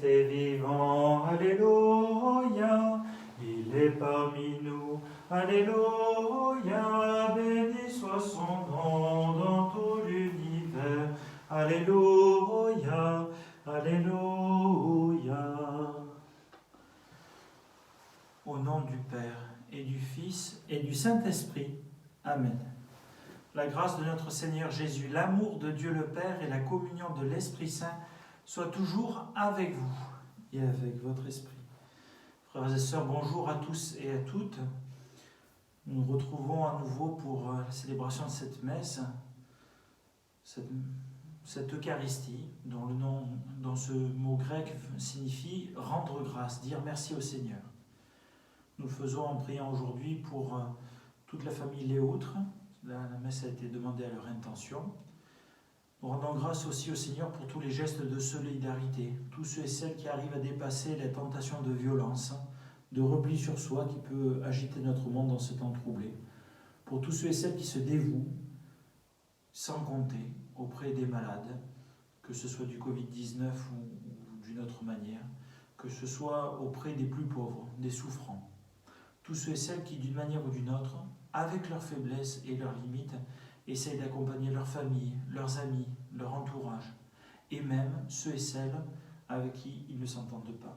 Christ est vivant, Alléluia, il est parmi nous, Alléluia, béni soit son nom dans tout l'univers, Alléluia, Alléluia. Au nom du Père et du Fils et du Saint-Esprit, Amen. La grâce de notre Seigneur Jésus, l'amour de Dieu le Père et la communion de l'Esprit Saint soient toujours avec vous et avec votre esprit. Frères et sœurs, bonjour à tous et à toutes. Nous nous retrouvons à nouveau pour la célébration de cette messe, cette Eucharistie, dont le nom, dans ce mot grec, signifie rendre grâce, dire merci au Seigneur. Nous le faisons en priant aujourd'hui pour toute la famille Léautre. La messe a été demandée à leur intention. Nous rendons grâce aussi au Seigneur pour tous les gestes de solidarité, tous ceux et celles qui arrivent à dépasser la tentation de violence, de repli sur soi qui peut agiter notre monde dans ce temps troublé, pour tous ceux et celles qui se dévouent sans compter auprès des malades, que ce soit du Covid-19 ou d'une autre manière, que ce soit auprès des plus pauvres, des souffrants. Tous ceux et celles qui, d'une manière ou d'une autre, avec leurs faiblesses et leurs limites, essayent d'accompagner leur famille, leurs amis, leur entourage, et même ceux et celles avec qui ils ne s'entendent pas.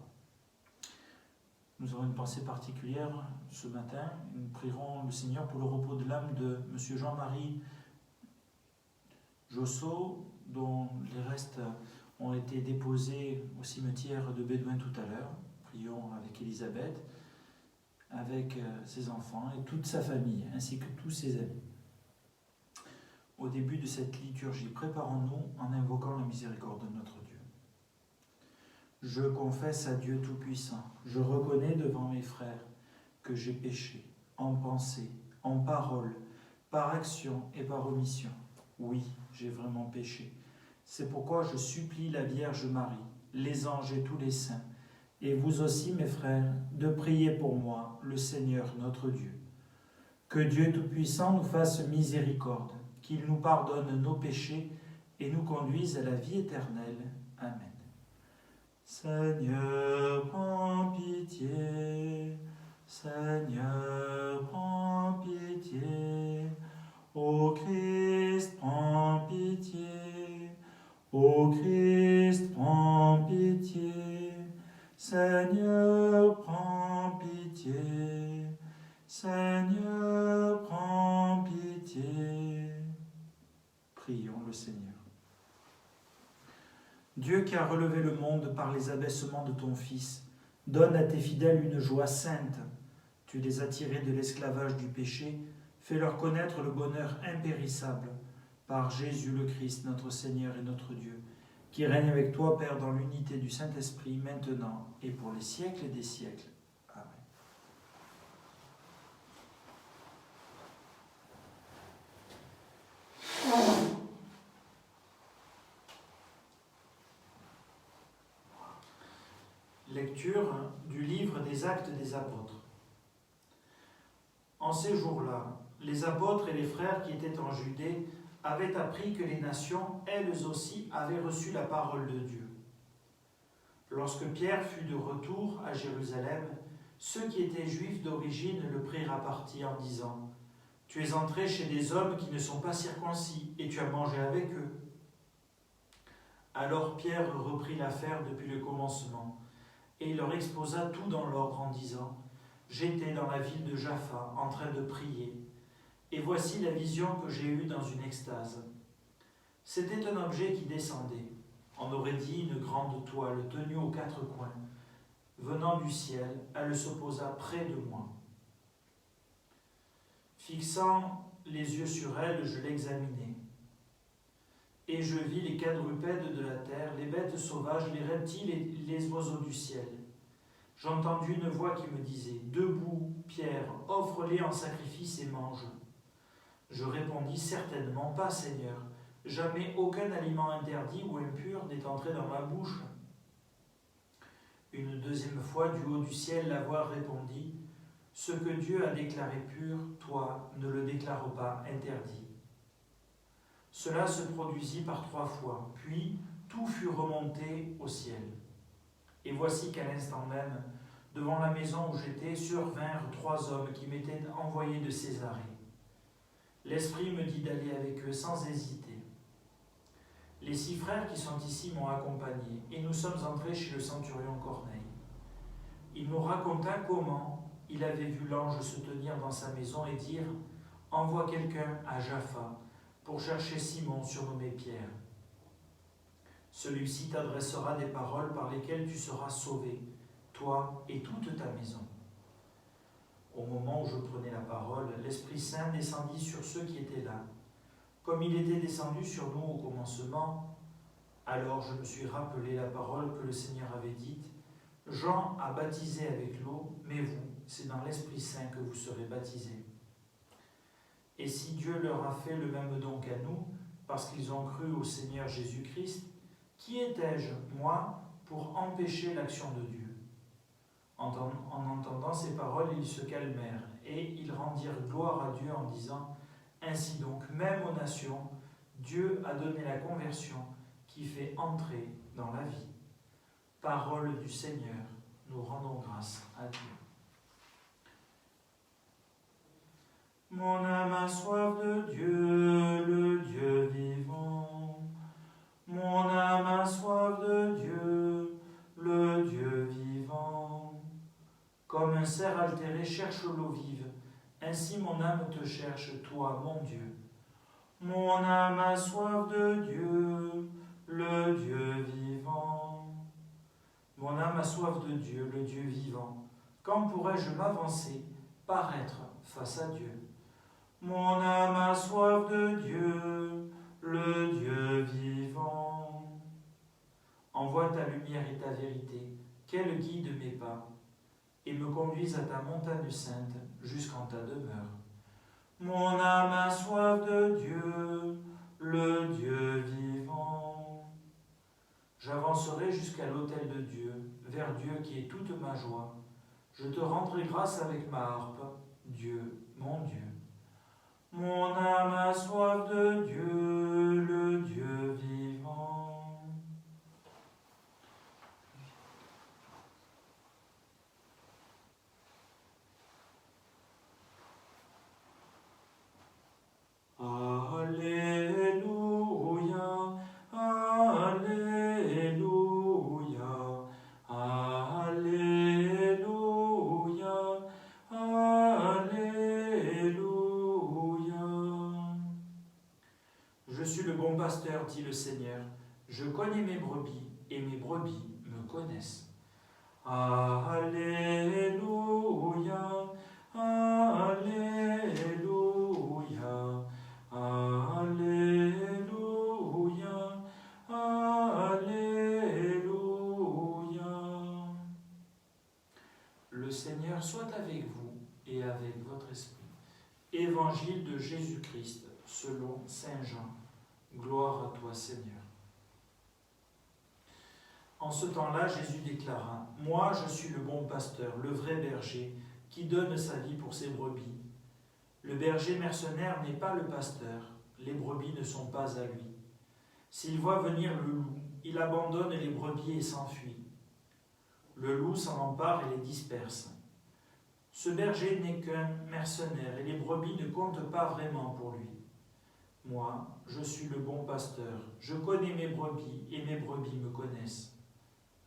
Nous avons une pensée particulière ce matin. Nous prierons le Seigneur pour le repos de l'âme de M. Jean-Marie Jossot, dont les restes ont été déposés au cimetière de Bédouin tout à l'heure. Prions avec Élisabeth, avec ses enfants et toute sa famille, ainsi que tous ses amis. Au début de cette liturgie, préparons-nous en invoquant la miséricorde de notre Dieu. Je confesse à Dieu Tout-Puissant, je reconnais devant mes frères que j'ai péché, en pensée, en parole, par action et par omission. Oui, j'ai vraiment péché. C'est pourquoi je supplie la Vierge Marie, les anges et tous les saints, et vous aussi, mes frères, de prier pour moi, le Seigneur notre Dieu. Que Dieu Tout-Puissant nous fasse miséricorde, qu'il nous pardonne nos péchés et nous conduise à la vie éternelle. Amen. Seigneur, prends pitié. Seigneur, prends pitié. Ô Christ, prends pitié. Ô Christ, prends pitié. Seigneur, prends pitié. Seigneur, prends pitié. Prions le Seigneur. Dieu qui a relevé le monde par les abaissements de ton Fils, donne à tes fidèles une joie sainte. Tu les as tirés de l'esclavage du péché, fais-leur connaître le bonheur impérissable par Jésus le Christ, notre Seigneur et notre Dieu, qui règne avec toi, Père, dans l'unité du Saint-Esprit, maintenant et pour les siècles des siècles. Amen. Lecture du livre des Actes des Apôtres. En ces jours-là, les apôtres et les frères qui étaient en Judée avaient appris que les nations, elles aussi, avaient reçu la parole de Dieu. Lorsque Pierre fut de retour à Jérusalem, ceux qui étaient juifs d'origine le prirent à partie en disant : « Tu es entré chez des hommes qui ne sont pas circoncis, et tu as mangé avec eux. » Alors Pierre reprit l'affaire depuis le commencement, et il leur exposa tout dans l'ordre en disant : « J'étais dans la ville de Jaffa en train de prier, et voici la vision que j'ai eue dans une extase. C'était un objet qui descendait. On aurait dit une grande toile tenue aux quatre coins. Venant du ciel, elle se posa près de moi. Fixant les yeux sur elle, je l'examinai. Et je vis les quadrupèdes de la terre, les bêtes sauvages, les reptiles et les oiseaux du ciel. J'entendis une voix qui me disait : « Debout, Pierre, offre-les en sacrifice et mange. » Je répondis : « Certainement pas, Seigneur. Jamais aucun aliment interdit ou impur n'est entré dans ma bouche. » Une deuxième fois, du haut du ciel, la voix répondit : « Ce que Dieu a déclaré pur, toi, ne le déclare pas interdit. » Cela se produisit par 3 fois, puis tout fut remonté au ciel. Et voici qu'à l'instant même, devant la maison où j'étais, survinrent 3 hommes qui m'étaient envoyés de Césarée. L'Esprit me dit d'aller avec eux sans hésiter. Les 6 frères qui sont ici m'ont accompagné, et nous sommes entrés chez le centurion Corneille. Il nous raconta comment il avait vu l'ange se tenir dans sa maison et dire « Envoie quelqu'un à Jaffa pour chercher Simon surnommé Pierre. Celui-ci t'adressera des paroles par lesquelles tu seras sauvé, toi et toute ta maison. » Au moment où je prenais la parole, l'Esprit Saint descendit sur ceux qui étaient là. Comme il était descendu sur nous au commencement, alors je me suis rappelé la parole que le Seigneur avait dite. Jean a baptisé avec l'eau, mais vous, c'est dans l'Esprit Saint que vous serez baptisés. Et si Dieu leur a fait le même don qu'à nous, parce qu'ils ont cru au Seigneur Jésus-Christ, qui étais-je, moi, pour empêcher l'action de Dieu ? En entendant ces paroles, ils se calmèrent, et ils rendirent gloire à Dieu en disant « Ainsi donc, même aux nations, Dieu a donné la conversion qui fait entrer dans la vie. » Parole du Seigneur, nous rendons grâce à Dieu. Mon âme a soif de Dieu, le Dieu vivant. Mon âme a soif de Dieu, le Dieu vivant. Comme un cerf altéré cherche l'eau vive, ainsi mon âme te cherche, toi, mon Dieu. Mon âme a soif de Dieu, le Dieu vivant. Mon âme a soif de Dieu, le Dieu vivant. Quand pourrais-je m'avancer, paraître face à Dieu ? Mon âme a soif de Dieu, le Dieu vivant. Envoie ta lumière et ta vérité, qu'elle guide mes pas, et me conduise à ta montagne sainte, jusqu'en ta demeure. Mon âme a soif de Dieu, le Dieu vivant. J'avancerai jusqu'à l'autel de Dieu, vers Dieu qui est toute ma joie. Je te rendrai grâce avec ma harpe, Dieu, mon Dieu. Mon âme a soif de Dieu, le Dieu vivant. Alléluia, Alléluia, Alléluia, Alléluia. Je suis le bon pasteur, dit le Seigneur. Je connais mes brebis, et mes brebis me connaissent. Alléluia, Alléluia, Alléluia, Alléluia. Le Seigneur soit avec vous et avec votre esprit. Évangile de Jésus-Christ selon saint Jean. Gloire à toi, Seigneur. En ce temps-là, Jésus déclara « Moi, je suis le bon pasteur, le vrai berger, qui donne sa vie pour ses brebis. Le berger mercenaire n'est pas le pasteur, les brebis ne sont pas à lui. S'il voit venir le loup, il abandonne les brebis et s'enfuit. Le loup s'en empare et les disperse. Ce berger n'est qu'un mercenaire et les brebis ne comptent pas vraiment pour lui. Moi, je suis le bon pasteur, je connais mes brebis et mes brebis me connaissent.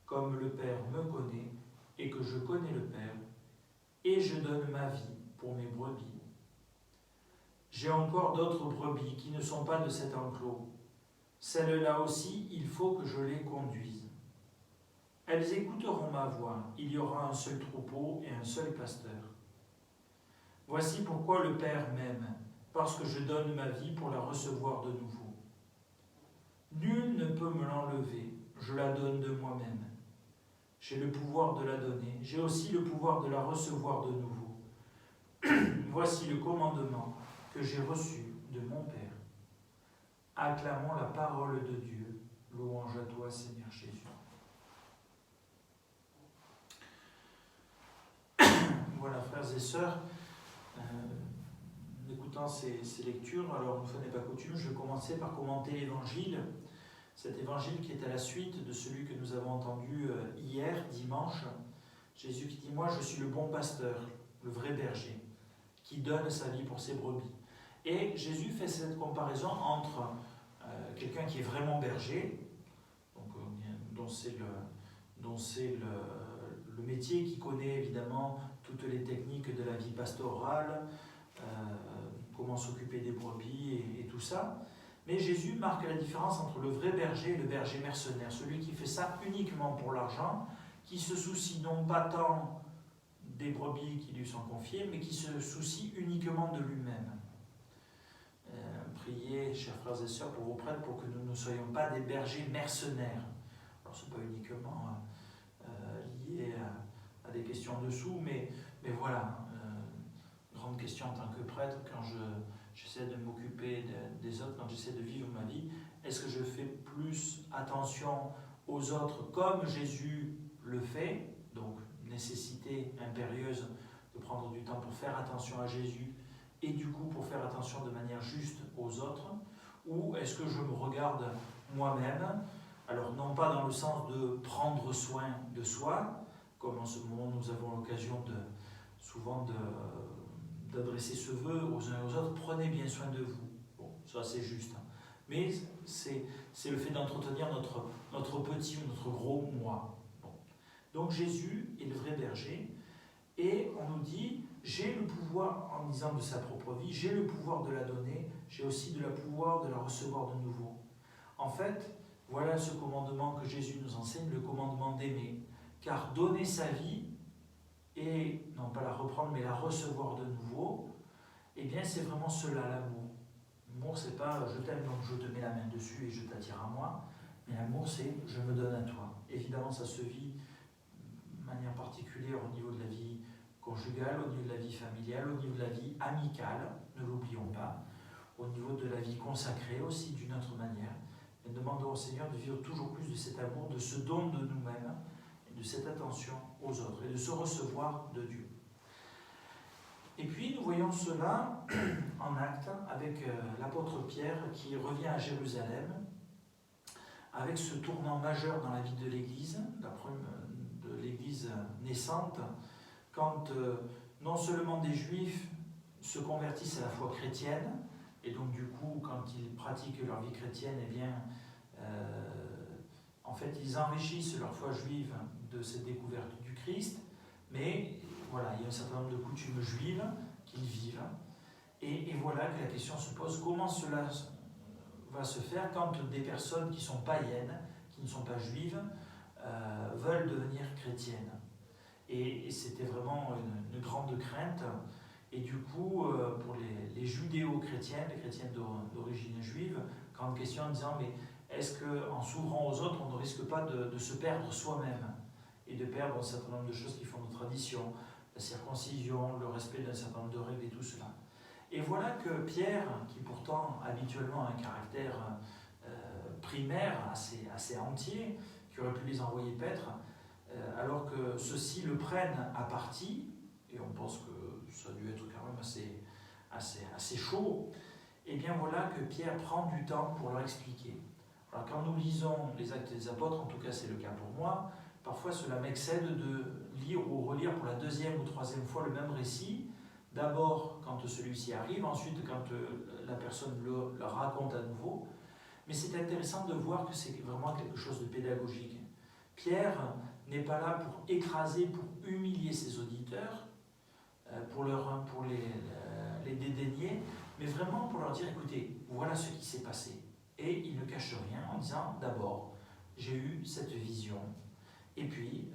Comme le Père me connaît et que je connais le Père, et je donne ma vie pour mes brebis. J'ai encore d'autres brebis qui ne sont pas de cet enclos. Celles-là aussi, il faut que je les conduise. Elles écouteront ma voix, il y aura un seul troupeau et un seul pasteur. Voici pourquoi le Père m'aime, parce que je donne ma vie pour la recevoir de nouveau. Nul ne peut me l'enlever, je la donne de moi-même. J'ai le pouvoir de la donner, j'ai aussi le pouvoir de la recevoir de nouveau. Voici le commandement que j'ai reçu de mon Père. Acclamons la parole de Dieu. Louange à toi, Seigneur Jésus. Voilà, frères et sœurs, en écoutant ces lectures, alors une fois n'est pas coutume, je vais commencer par commenter l'Évangile. Cet évangile qui est à la suite de celui que nous avons entendu hier, dimanche. Jésus qui dit « Moi, je suis le bon pasteur, le vrai berger, qui donne sa vie pour ses brebis. » Et Jésus fait cette comparaison entre quelqu'un qui est vraiment berger, donc, dont c'est le métier, qui connaît évidemment toutes les techniques de la vie pastorale, comment s'occuper des brebis et tout ça. Mais Jésus marque la différence entre le vrai berger et le berger mercenaire, celui qui fait ça uniquement pour l'argent, qui se soucie non pas tant des brebis qui lui sont confiées, mais qui se soucie uniquement de lui-même. Priez, chers frères et sœurs, pour vos prêtres, pour que nous ne soyons pas des bergers mercenaires. Alors, ce n'est pas uniquement lié à des questions de sous, mais voilà, grande question en tant que prêtre, quand j'essaie de m'occuper des autres, quand j'essaie de vivre ma vie, est-ce que je fais plus attention aux autres comme Jésus le fait, donc nécessité impérieuse de prendre du temps pour faire attention à Jésus, et du coup pour faire attention de manière juste aux autres, ou est-ce que je me regarde moi-même, alors non pas dans le sens de prendre soin de soi, comme en ce moment nous avons l'occasion souvent d'adresser ce vœu aux uns et aux autres, prenez bien soin de vous. Bon, ça c'est juste, mais c'est le fait d'entretenir notre petit ou notre gros moi. Bon. Donc Jésus est le vrai berger, et on nous dit, j'ai le pouvoir, en disant de sa propre vie, j'ai le pouvoir de la donner, j'ai aussi le pouvoir de la recevoir de nouveau. En fait, voilà ce commandement que Jésus nous enseigne, le commandement d'aimer. Car donner sa vie, et non pas la reprendre, mais la recevoir de nouveau, eh bien c'est vraiment cela l'amour. L'amour, c'est pas je t'aime donc je te mets la main dessus et je t'attire à moi, mais l'amour c'est je me donne à toi. Évidemment, ça se vit de manière particulière au niveau de la vie conjugale, au niveau de la vie familiale, au niveau de la vie amicale, ne l'oublions pas, au niveau de la vie consacrée aussi d'une autre manière. Et demandons au Seigneur de vivre toujours plus de cet amour, de ce don de nous-mêmes, et de cette attention aux autres, et de se recevoir de Dieu. Et puis nous voyons cela en acte avec l'apôtre Pierre qui revient à Jérusalem, avec ce tournant majeur dans la vie de l'Église, de l'Église naissante, quand non seulement des Juifs se convertissent à la foi chrétienne, et donc du coup, quand ils pratiquent leur vie chrétienne, eh bien, en fait, ils enrichissent leur foi juive de cette découverte du Christ, mais voilà, il y a un certain nombre de coutumes juives qu'ils vivent, et voilà que la question se pose, comment cela va se faire quand des personnes qui sont païennes, qui ne sont pas juives, veulent devenir chrétiennes. Et c'était vraiment une grande crainte. Et du coup, pour les judéo-chrétiens, les chrétiens d'origine juive, grande question en disant, mais est-ce qu'en s'ouvrant aux autres, on ne risque pas de se perdre soi-même et de perdre un certain nombre de choses qui font nos traditions, la circoncision, le respect d'un certain nombre de règles et tout cela. Et voilà que Pierre, qui pourtant habituellement a un caractère primaire, assez entier, qui aurait pu les envoyer paître, alors que ceux-ci le prennent à partie, et on pense que ça a dû être quand même assez chaud, et bien voilà que Pierre prend du temps pour leur expliquer. Alors quand nous lisons les Actes des Apôtres, en tout cas c'est le cas pour moi, parfois cela m'excède de lire ou relire pour la deuxième ou troisième fois le même récit, d'abord quand celui-ci arrive, ensuite quand la personne le raconte à nouveau, mais c'est intéressant de voir que c'est vraiment quelque chose de pédagogique. Pierre n'est pas là pour écraser, pour humilier ses auditeurs, pour les dédaigner, mais vraiment pour leur dire, écoutez, voilà ce qui s'est passé. Et il ne cache rien en disant, d'abord, j'ai eu cette vision, et puis,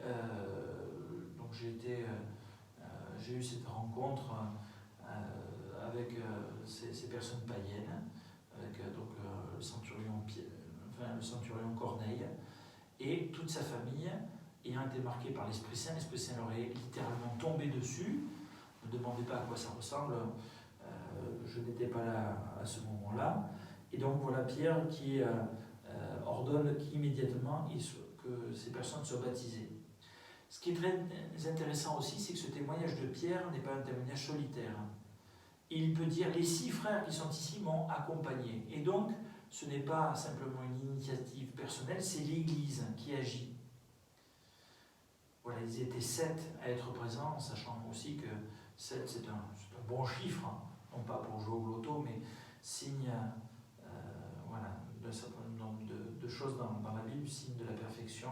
donc j'ai eu cette rencontre avec ces personnes païennes, avec le centurion Corneille, et toute sa famille, ayant été marquée par l'Esprit Saint leur est littéralement tombé dessus. Ne demandez pas à quoi ça ressemble, je n'étais pas là à ce moment-là. Et donc voilà Pierre qui ordonne qu'immédiatement que ces personnes soient baptisées. Ce qui est très intéressant aussi, c'est que ce témoignage de Pierre n'est pas un témoignage solitaire. Il peut dire, les 6 frères qui sont ici m'ont accompagné. Et donc, ce n'est pas simplement une initiative personnelle, c'est l'Église qui agit. Voilà, ils étaient 7 à être présents, sachant aussi que 7 c'est un bon chiffre, hein, non pas pour jouer au loto, mais signe voilà, d'un certain nombre de choses dans la Bible, signe de la perfection.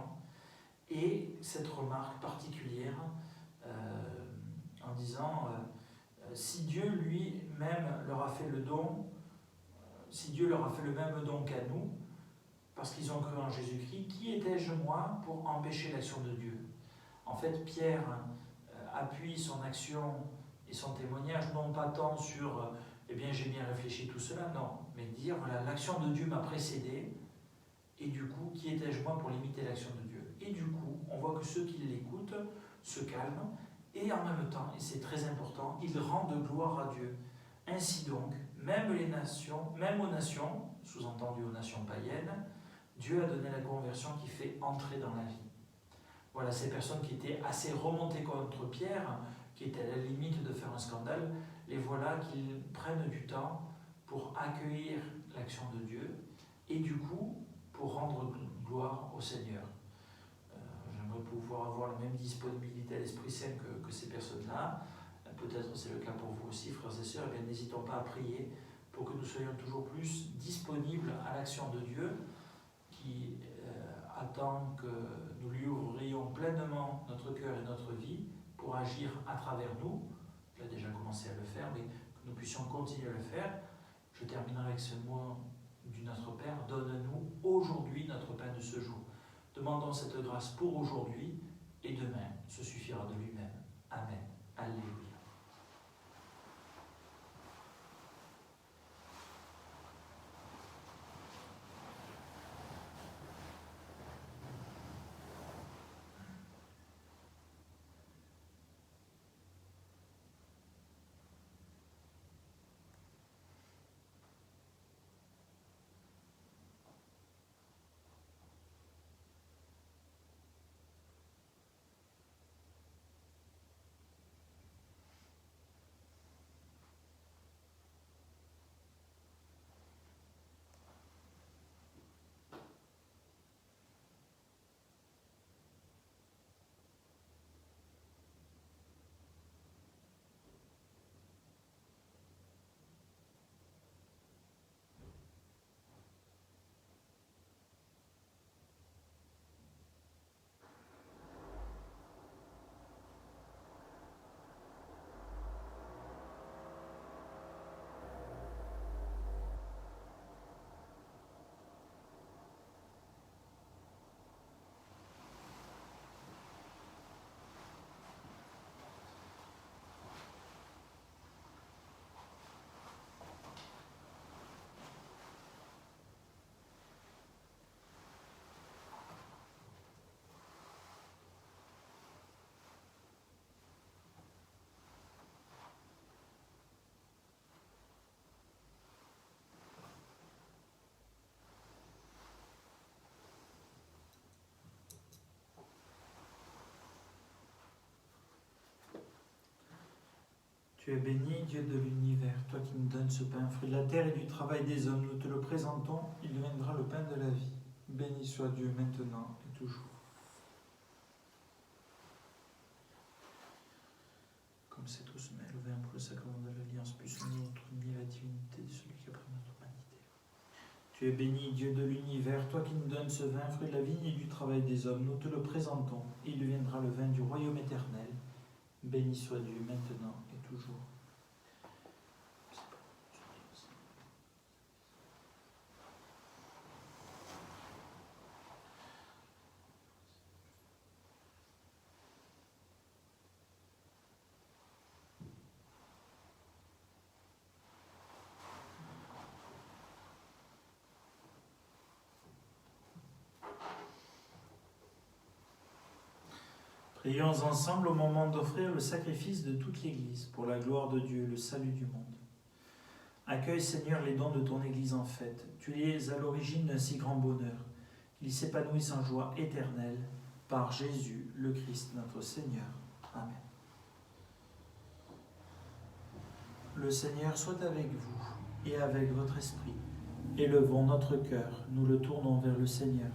Et cette remarque particulière en disant si Dieu lui-même leur a fait le don, si Dieu leur a fait le même don qu'à nous, parce qu'ils ont cru en Jésus-Christ, qui étais-je moi pour empêcher l'action de Dieu? En fait, Pierre appuie son action et son témoignage non pas tant sur eh bien j'ai bien réfléchi tout cela, non, mais dire voilà, l'action de Dieu m'a précédé, et du coup, qui étais-je moi pour limiter l'action de Dieu? Et du coup, on voit que ceux qui l'écoutent se calment, et en même temps, et c'est très important, ils rendent gloire à Dieu. Ainsi donc, même aux nations, sous-entendu aux nations païennes, Dieu a donné la conversion qui fait entrer dans la vie. Voilà, ces personnes qui étaient assez remontées contre Pierre, qui étaient à la limite de faire un scandale, les voilà qu'ils prennent du temps pour accueillir l'action de Dieu et du coup pour rendre gloire au Seigneur. J'aimerais pouvoir avoir la même disponibilité à l'Esprit Saint que ces personnes-là. Peut-être c'est le cas pour vous aussi, frères et sœurs. Eh bien, n'hésitons pas à prier pour que nous soyons toujours plus disponibles à l'action de Dieu qui attend que nous lui ouvrions pleinement notre cœur et notre vie pour agir à travers nous. Il a déjà commencé à le faire, mais que nous puissions continuer à le faire. Je terminerai avec ce mot du Notre Père. Donne-nous aujourd'hui notre pain de ce jour. Demandons cette grâce pour aujourd'hui et demain se suffira de lui-même. Amen. Alléluia. Tu es béni, Dieu de l'univers, toi qui nous donnes ce pain, fruit de la terre et du travail des hommes, nous te le présentons, il deviendra le pain de la vie. Béni soit Dieu maintenant et toujours. Comme c'est tout se met le vin pour le sacrement de l'alliance, puisse notre unir la divinité de celui qui a pris notre humanité. Tu es béni, Dieu de l'univers, toi qui nous donnes ce vin, fruit de la vigne et du travail des hommes, nous te le présentons, et il deviendra le vin du royaume éternel. Béni soit Dieu maintenant et toujours. Prions ensemble au moment d'offrir le sacrifice de toute l'Église pour la gloire de Dieu, le salut du monde. Accueille, Seigneur, les dons de ton Église en fête. Tu es à l'origine d'un si grand bonheur, qu'ils s'épanouissent en joie éternelle par Jésus, le Christ, notre Seigneur. Amen. Le Seigneur soit avec vous et avec votre esprit. Élevons notre cœur, nous le tournons vers le Seigneur.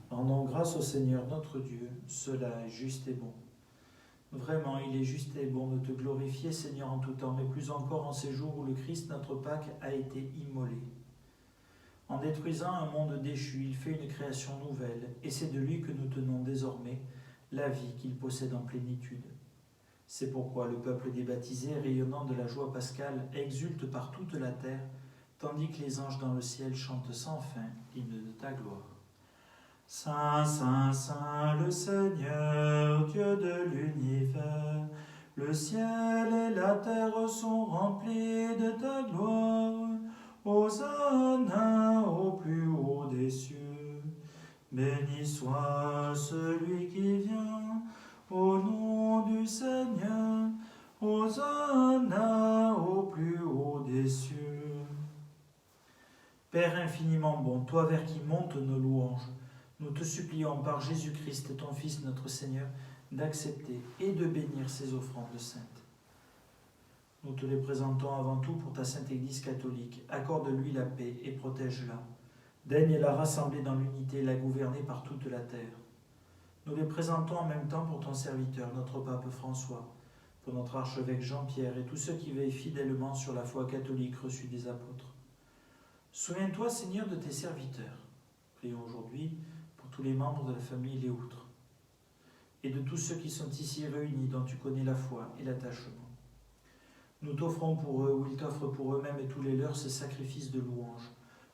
Rendons grâce au Seigneur notre Dieu, cela est juste et bon. Vraiment, il est juste et bon de te glorifier, Seigneur, en tout temps, mais plus encore en ces jours où le Christ, notre Pâque, a été immolé. En détruisant un monde déchu, il fait une création nouvelle, et c'est de lui que nous tenons désormais la vie qu'il possède en plénitude. C'est pourquoi le peuple des baptisés, rayonnant de la joie pascale, exulte par toute la terre, tandis que les anges dans le ciel chantent sans fin l'hymne de ta gloire. Saint, Saint, Saint, le Seigneur, Dieu de l'univers, le ciel et la terre sont remplis de ta gloire. Hosanna au plus haut des cieux. Béni soit celui qui vient au nom du Seigneur. Hosanna au plus haut des cieux. Père infiniment bon, toi vers qui montent nos louanges, nous te supplions par Jésus-Christ, ton Fils, notre Seigneur, d'accepter et de bénir ces offrandes saintes. Nous te les présentons avant tout pour ta sainte Église catholique. Accorde-lui la paix et protège-la. Daigne la rassembler dans l'unité et la gouverner par toute la terre. Nous les présentons en même temps pour ton serviteur, notre pape François, pour notre archevêque Jean-Pierre et tous ceux qui veillent fidèlement sur la foi catholique reçue des apôtres. Souviens-toi, Seigneur, de tes serviteurs. Prions aujourd'hui pour tous les membres de la famille Léoutre et de tous ceux qui sont ici réunis, dont tu connais la foi et l'attachement. Nous t'offrons pour eux, ou ils t'offrent pour eux-mêmes et tous les leurs, ce sacrifice de louange,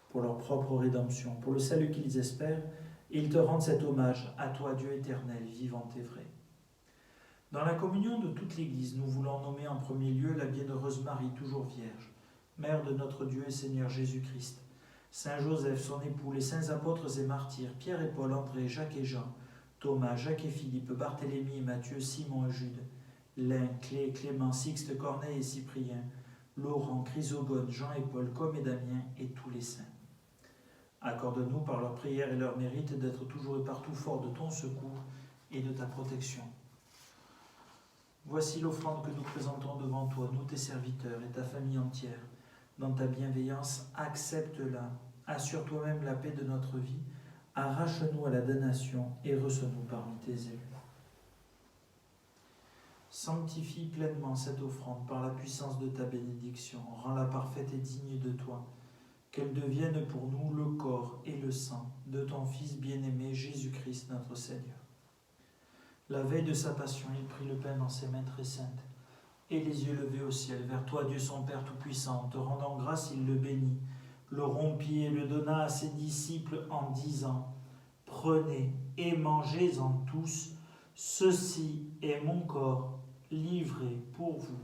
pour leur propre rédemption, pour le salut qu'ils espèrent, et ils te rendent cet hommage, à toi, Dieu éternel, vivant et vrai. Dans la communion de toute l'Église, nous voulons nommer en premier lieu la bienheureuse Marie, toujours vierge, Mère de notre Dieu et Seigneur Jésus-Christ, Saint Joseph, son époux, les saints apôtres et martyrs, Pierre et Paul, André, Jacques et Jean, Thomas, Jacques et Philippe, Barthélemy et Matthieu, Simon et Jude, Lin, Clé, Clément, Sixte, Corneille et Cyprien, Laurent, Chrysogone, Jean et Paul, Com et Damien et tous les saints. Accorde-nous par leurs prières et leurs mérites d'être toujours et partout forts de ton secours et de ta protection. Voici l'offrande que nous présentons devant toi, nous tes serviteurs et ta famille entière. Dans ta bienveillance, accepte-la. Assure toi-même la paix de notre vie. Arrache-nous à la damnation et reçois-nous parmi tes élus. Sanctifie pleinement cette offrande par la puissance de ta bénédiction. Rends-la parfaite et digne de toi. Qu'elle devienne pour nous le corps et le sang de ton Fils bien-aimé, Jésus-Christ notre Seigneur. La veille de sa passion, il prit le pain dans ses mains très saintes, et les yeux levés au ciel, vers toi, Dieu son Père Tout-Puissant, te rendant grâce, il le bénit, le rompit et le donna à ses disciples en disant : Prenez et mangez-en tous, ceci est mon corps livré pour vous.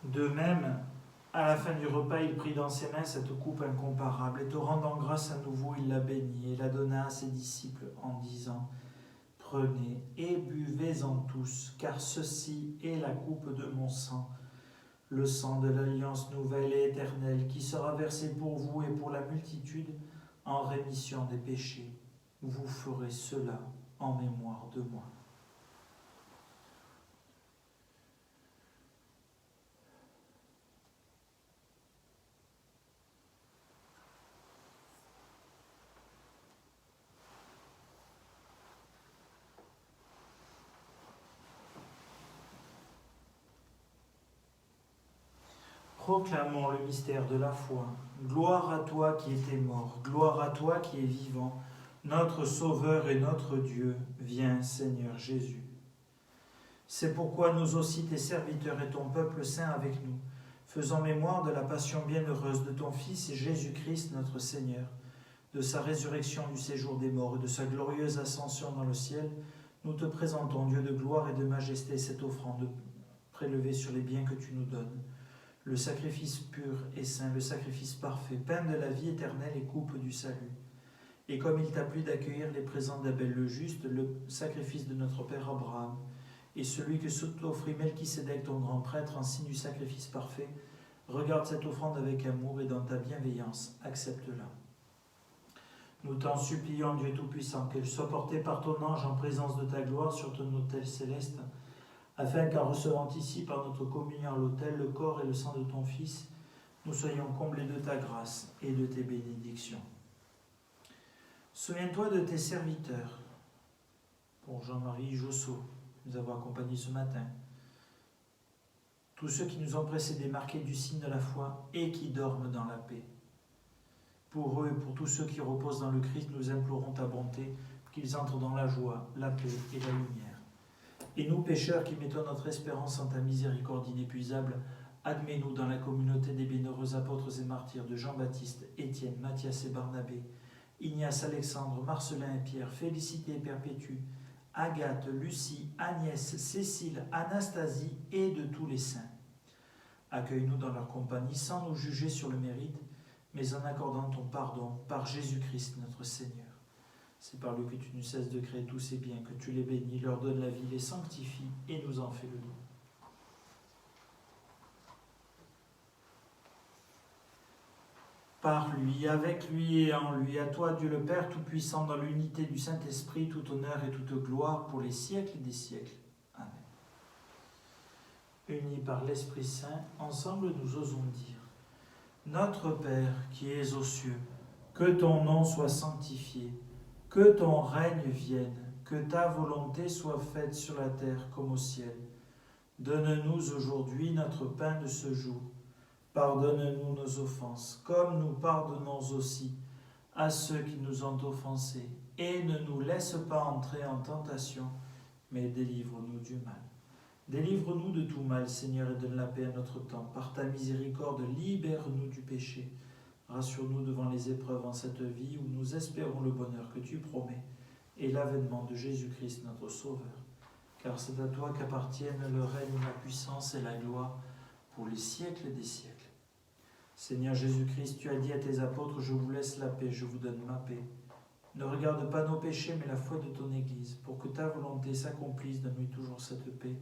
De même, à la fin du repas, il prit dans ses mains cette coupe incomparable, et te rendant grâce à nouveau, il la bénit et la donna à ses disciples en disant : Prenez et buvez-en tous, car ceci est la coupe de mon sang, le sang de l'alliance nouvelle et éternelle, qui sera versé pour vous et pour la multitude en rémission des péchés. Vous ferez cela en mémoire de moi. Proclamons le mystère de la foi. Gloire à toi qui étais mort, gloire à toi qui es vivant, notre Sauveur et notre Dieu, viens Seigneur Jésus. C'est pourquoi nous aussi, tes serviteurs et ton peuple saint avec nous, faisant mémoire de la passion bienheureuse de ton Fils Jésus-Christ notre Seigneur, de sa résurrection du séjour des morts et de sa glorieuse ascension dans le ciel, nous te présentons, Dieu de gloire et de majesté, cette offrande prélevée sur les biens que tu nous donnes, le sacrifice pur et saint, le sacrifice parfait, pain de la vie éternelle et coupe du salut. Et comme il t'a plu d'accueillir les présents d'Abel le juste, le sacrifice de notre Père Abraham, et celui que s'offrit Melchisédek ton grand prêtre en signe du sacrifice parfait, Regarde cette offrande avec amour et dans ta bienveillance, accepte-la. Nous t'en supplions, Dieu Tout-Puissant, qu'elle soit portée par ton ange en présence de ta gloire sur ton autel céleste, afin qu'en recevant ici par notre communion à l'autel le corps et le sang de ton Fils, nous soyons comblés de ta grâce et de tes bénédictions. Souviens-toi de tes serviteurs, pour Jean-Marie Josso, nous avons accompagnés ce matin, tous ceux qui nous ont précédés, marqués du signe de la foi et qui dorment dans la paix. Pour eux et pour tous ceux qui reposent dans le Christ, nous implorons ta bonté, qu'ils entrent dans la joie, la paix et la lumière. Et nous, pécheurs qui mettons notre espérance en ta miséricorde inépuisable, admets-nous dans la communauté des bienheureux apôtres et martyrs de Jean-Baptiste, Étienne, Matthias et Barnabé, Ignace, Alexandre, Marcelin et Pierre, Félicité et Perpétue, Agathe, Lucie, Agnès, Cécile, Anastasie et de tous les saints. Accueille-nous dans leur compagnie sans nous juger sur le mérite, mais en accordant ton pardon par Jésus-Christ notre Seigneur. C'est par lui que tu ne cesses de créer tous ces biens, que tu les bénis, leur donnes la vie, les sanctifies et nous en fais le don. Par lui, avec lui et en lui, à toi Dieu le Père Tout-Puissant, dans l'unité du Saint-Esprit, tout honneur et toute gloire pour les siècles des siècles. Amen. Unis par l'Esprit Saint, ensemble nous osons dire: Notre Père qui es aux cieux, que ton nom soit sanctifié, que ton règne vienne, que ta volonté soit faite sur la terre comme au ciel. Donne-nous aujourd'hui notre pain de ce jour. Pardonne-nous nos offenses, comme nous pardonnons aussi à ceux qui nous ont offensés. Et ne nous laisse pas entrer en tentation, mais délivre-nous du mal. Délivre-nous de tout mal, Seigneur, et donne la paix à notre temps. Par ta miséricorde, libère-nous du péché. Rassure-nous devant les épreuves en cette vie où nous espérons le bonheur que tu promets et l'avènement de Jésus-Christ, notre Sauveur. Car c'est à toi qu'appartiennent le règne, la puissance et la gloire pour les siècles des siècles. Seigneur Jésus-Christ, tu as dit à tes apôtres: je vous laisse la paix, je vous donne ma paix. Ne regarde pas nos péchés, mais la foi de ton Église, pour que ta volonté s'accomplisse. Donne-lui toujours cette paix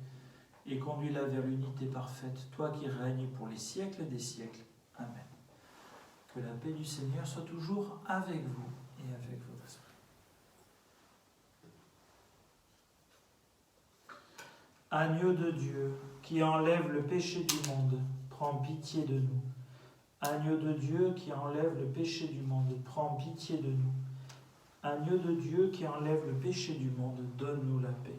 et conduis-la vers l'unité parfaite, toi qui règnes pour les siècles des siècles. Amen. Que la paix du Seigneur soit toujours avec vous et avec votre esprit. Agneau de Dieu, qui enlève le péché du monde, prends pitié de nous. Agneau de Dieu qui enlève le péché du monde, prends pitié de nous. Agneau de Dieu qui enlève le péché du monde, donne-nous la paix.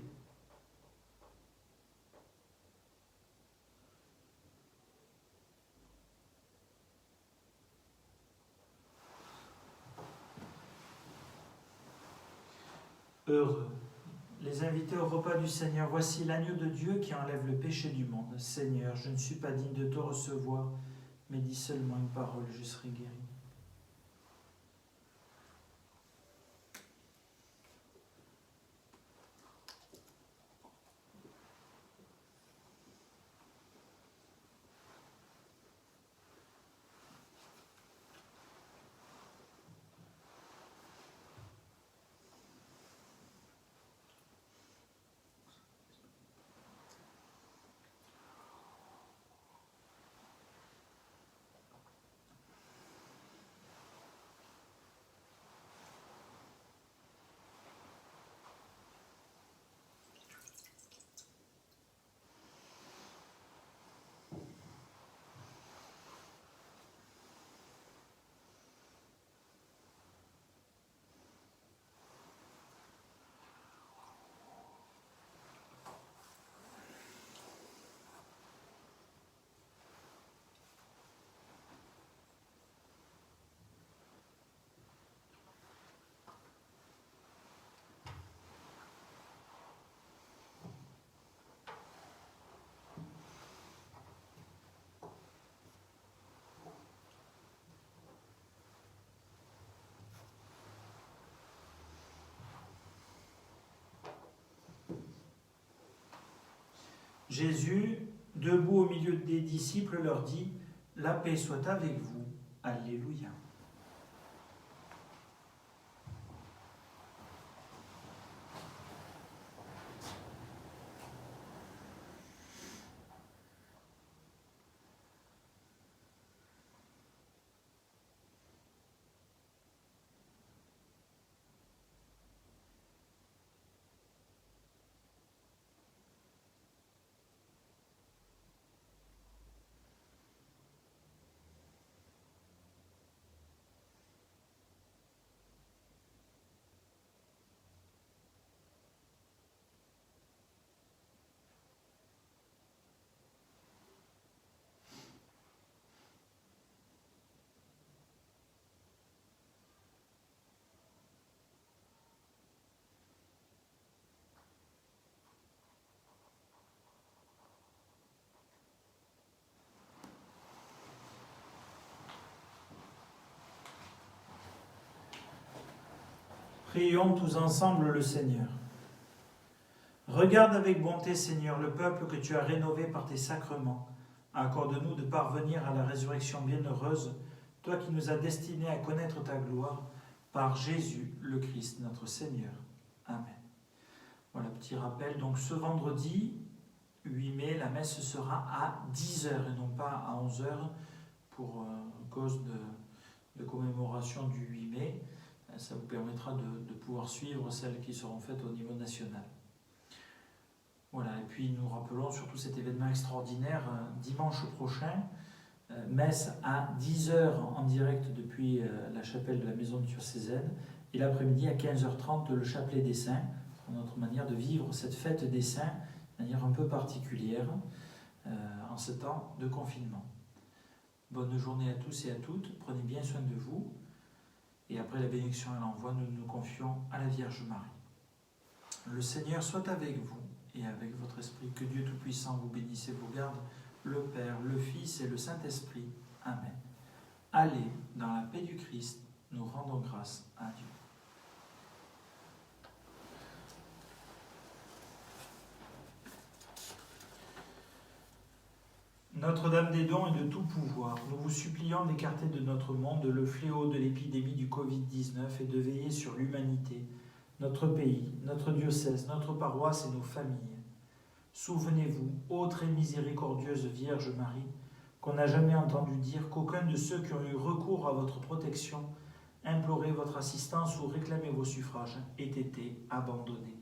Heureux les invités au repas du Seigneur. Voici l'agneau de Dieu qui enlève le péché du monde. Seigneur, je ne suis pas digne de te recevoir, mais dis seulement une parole, je serai guéri. Jésus, debout au milieu des disciples, leur dit: la paix soit avec vous. Alléluia. Prions tous ensemble le Seigneur. Regarde avec bonté, Seigneur, le peuple que tu as rénové par tes sacrements. Accorde-nous de parvenir à la résurrection bienheureuse, toi qui nous as destinés à connaître ta gloire, par Jésus le Christ, notre Seigneur. Amen. Voilà, petit rappel. Donc ce vendredi 8 mai, la messe sera à 10h et non pas à 11h pour cause de commémoration du 8 mai. Ça vous permettra de pouvoir suivre celles qui seront faites au niveau national. Voilà, et puis nous rappelons surtout cet événement extraordinaire dimanche prochain, messe à 10h en direct depuis la chapelle de la maison diocésaine et l'après-midi à 15h30 le chapelet des saints, notre manière de vivre cette fête des saints de manière un peu particulière en ce temps de confinement. Bonne journée à tous et à toutes, prenez bien soin de vous et après la bénédiction et l'envoi, nous nous confions à la Vierge Marie. Le Seigneur soit avec vous et avec votre esprit, que Dieu Tout-Puissant vous bénisse et vous garde, le Père, le Fils et le Saint-Esprit. Amen. Allez, dans la paix du Christ, nous rendons grâce à Dieu. Notre-Dame des dons et de tout pouvoir, nous vous supplions d'écarter de notre monde le fléau de l'épidémie du Covid-19 et de veiller sur l'humanité, notre pays, notre diocèse, notre paroisse et nos familles. Souvenez-vous, ô très miséricordieuse Vierge Marie, qu'on n'a jamais entendu dire qu'aucun de ceux qui ont eu recours à votre protection, imploré votre assistance ou réclamé vos suffrages ait été abandonné.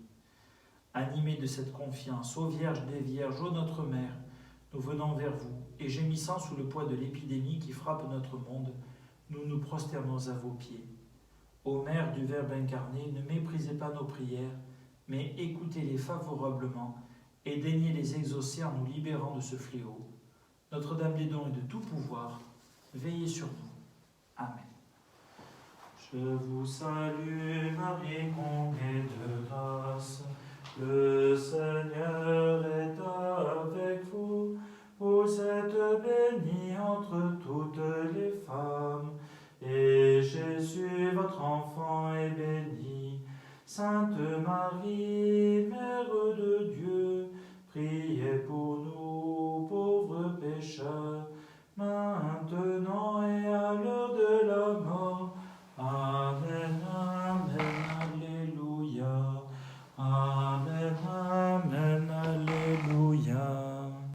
Animés de cette confiance, ô Vierge des Vierges, ô notre Mère, nous venons vers vous, et gémissant sous le poids de l'épidémie qui frappe notre monde, nous nous prosternons à vos pieds. Ô Mère du Verbe incarné, ne méprisez pas nos prières, mais écoutez-les favorablement et daignez les exaucer en nous libérant de ce fléau. Notre-Dame des dons et de tout pouvoir, veillez sur nous. Amen. Je vous salue, Marie, comblée de grâce.